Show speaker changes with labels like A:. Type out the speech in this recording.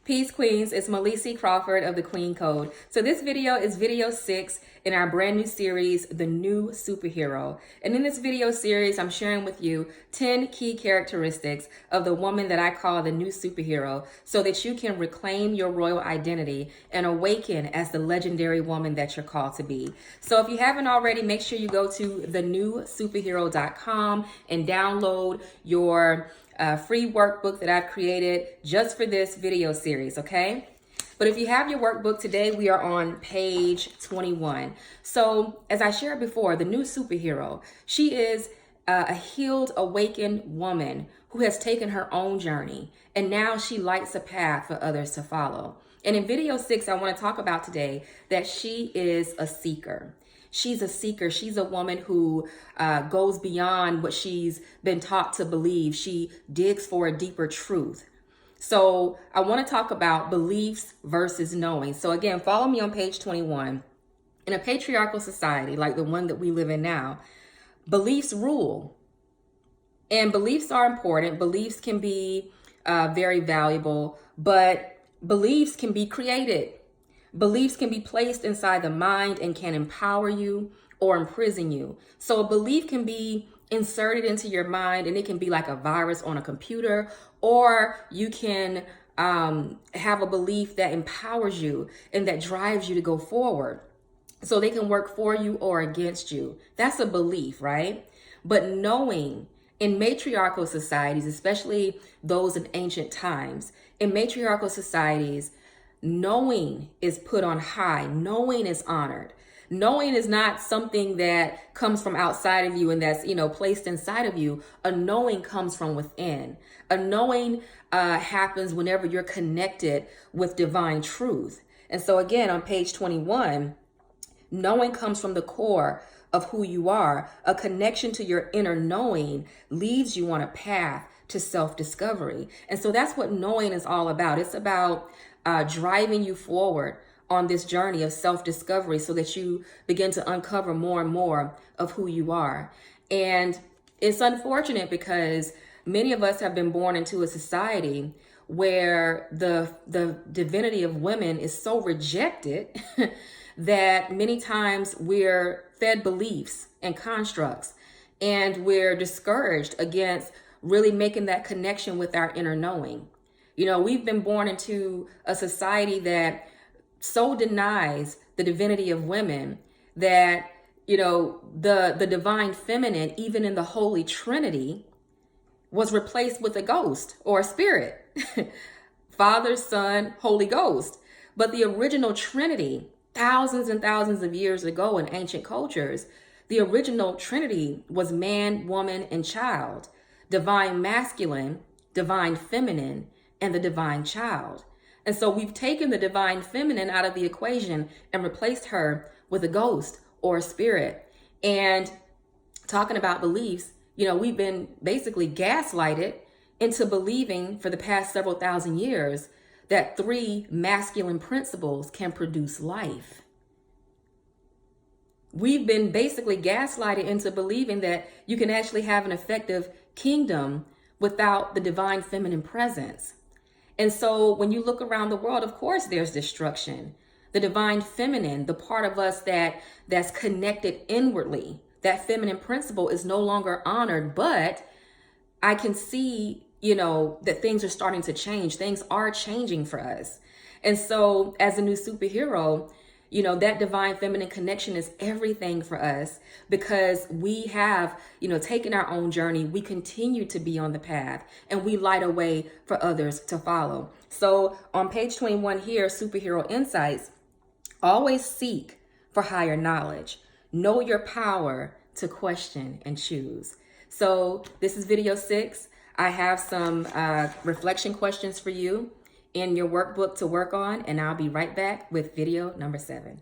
A: Peace Queens, it's Molesey Crawford of the Queen Code. So this video is video 6 in our brand new series, The New Superhero. And in this video series, I'm sharing with you 10 key characteristics of the woman that I call the new superhero so that you can reclaim your royal identity and awaken as the legendary woman that you're called to be. So if you haven't already, make sure you go to thenewsuperhero.com and download your free workbook that I've created just for this video series, okay? But if you have your workbook today, we are on page 21. So as I shared before, the new superhero, she is a healed, awakened woman who has taken her own journey, and now she lights a path for others to follow. And in video 6, I want to talk about today that she is a seeker. She's a seeker. She's a woman who goes beyond what she's been taught to believe. She digs for a deeper truth. So I want to talk about beliefs versus knowing. So again, follow me on page 21. In a patriarchal society like the one that we live in now, beliefs rule. And beliefs are important. Beliefs can be very valuable, but beliefs can be created. Beliefs can be placed inside the mind and can empower you or imprison you. So a belief can be inserted into your mind and it can be like a virus on a computer, or you can have a belief that empowers you and that drives you to go forward. So they can work for you or against you. That's a belief, right? But knowing, in matriarchal societies, especially those in ancient times, in matriarchal societies, knowing is put on high. Knowing is honored. Knowing is not something that comes from outside of you and that's, placed inside of you. A knowing comes from within. A knowing happens whenever you're connected with divine truth. And so again, on page 21, knowing comes from the core of who you are. A connection to your inner knowing leads you on a path to self-discovery. And so that's what knowing is all about. It's about driving you forward on this journey of self-discovery so that you begin to uncover more and more of who you are. And it's unfortunate because many of us have been born into a society where the divinity of women is so rejected that many times we're fed beliefs and constructs, and we're discouraged against really making that connection with our inner knowing. We've been born into a society that so denies the divinity of women that, the divine feminine, even in the Holy Trinity, was replaced with a ghost or a spirit. Father, Son, Holy Ghost. But the original Trinity, thousands and thousands of years ago in ancient cultures, the original Trinity was man, woman, and child. Divine masculine, divine feminine, and the divine child. And so we've taken the divine feminine out of the equation and replaced her with a ghost or a spirit. And talking about beliefs, we've been basically gaslighted into believing for the past several thousand years that 3 masculine principles can produce life. We've been basically gaslighted into believing that you can actually have an effective kingdom without the divine feminine presence. And so when you look around the world, of course, there's destruction. The divine feminine, the part of us that's connected inwardly, that feminine principle is no longer honored, but I can see, that things are starting to change. Things are changing for us. And so as a new superhero, that divine feminine connection is everything for us because we have, taken our own journey. We continue to be on the path and we light a way for others to follow. So on page 21 here, Superhero Insights, always seek for higher knowledge. Know your power to question and choose. So this is video 6. I have some reflection questions for you in your workbook to work on, and I'll be right back with video number 7.